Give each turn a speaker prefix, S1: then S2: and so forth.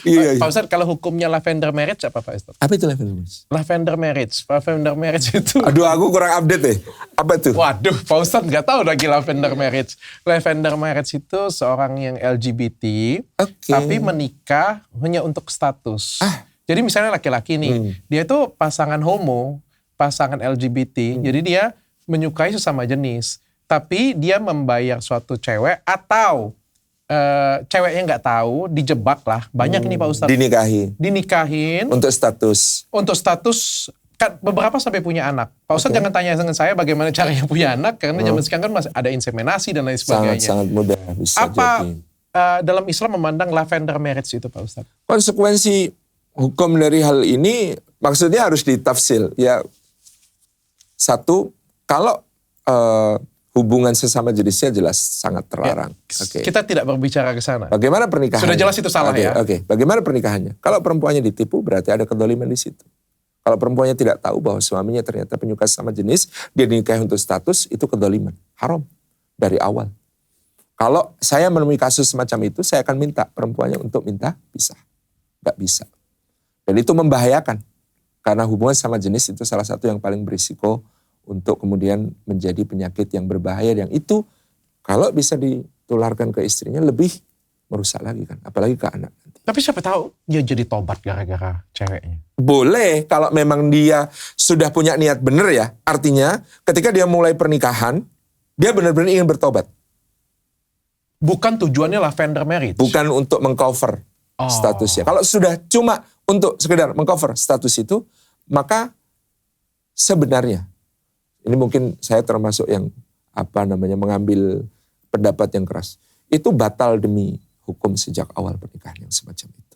S1: Iya.
S2: Pak Ustadz, kalau hukumnya lavender marriage apa Pak Ustadz?
S1: Apa itu lavender marriage?
S2: Lavender marriage itu.
S1: Aduh, aku kurang update deh. Apa itu?
S2: Waduh, Pak Ustadz nggak tahu lagi lavender marriage. Lavender marriage itu seorang yang LGBT, tapi menikah hanya untuk status. Jadi misalnya laki-laki nih, dia itu pasangan homo, pasangan LGBT, jadi dia menyukai sesama jenis, tapi dia membayar suatu cewek atau ceweknya nggak tahu, dijebak lah. Banyak ini Pak Ustadz. Dinikahin. Untuk status, kan beberapa sampai punya anak. Pak Ustadz jangan tanya dengan saya bagaimana caranya punya anak, karena zaman sekarang kan masih ada inseminasi dan lain sebagainya.
S1: Sangat mudah bisa
S2: apa
S1: jadi.
S2: Dalam Islam memandang lavender marriage itu Pak Ustadz?
S1: Konsekuensi hukum dari hal ini maksudnya harus ditafsir. Ya, satu, kalau hubungan sesama jenisnya jelas sangat terlarang.
S2: Ya, kita tidak berbicara ke sana.
S1: Bagaimana pernikahannya?
S2: Sudah jelas itu salah ya.
S1: Bagaimana pernikahannya? Kalau perempuannya ditipu berarti ada kedoliman di situ. Kalau perempuannya tidak tahu bahwa suaminya ternyata penyuka sesama jenis, dia dinikahi untuk status, itu kedoliman. Haram dari awal. Kalau saya menemui kasus semacam itu, saya akan minta perempuannya untuk minta pisah. Nggak bisa. Dan itu membahayakan. Karena hubungan sama jenis itu salah satu yang paling berisiko untuk kemudian menjadi penyakit yang berbahaya, yang itu kalau bisa ditularkan ke istrinya lebih merusak lagi kan, apalagi ke anak nanti.
S2: Tapi siapa tahu dia jadi tobat gara-gara ceweknya.
S1: Boleh kalau memang dia sudah punya niat benar ya, artinya ketika dia mulai pernikahan, dia benar-benar ingin bertobat.
S2: Bukan tujuannya lavender marriage.
S1: Bukan untuk mengcover statusnya. Kalau sudah cuma untuk sekedar mengcover status itu, maka sebenarnya ini mungkin saya termasuk yang mengambil pendapat yang keras. Itu batal demi hukum sejak awal pernikahan yang semacam itu.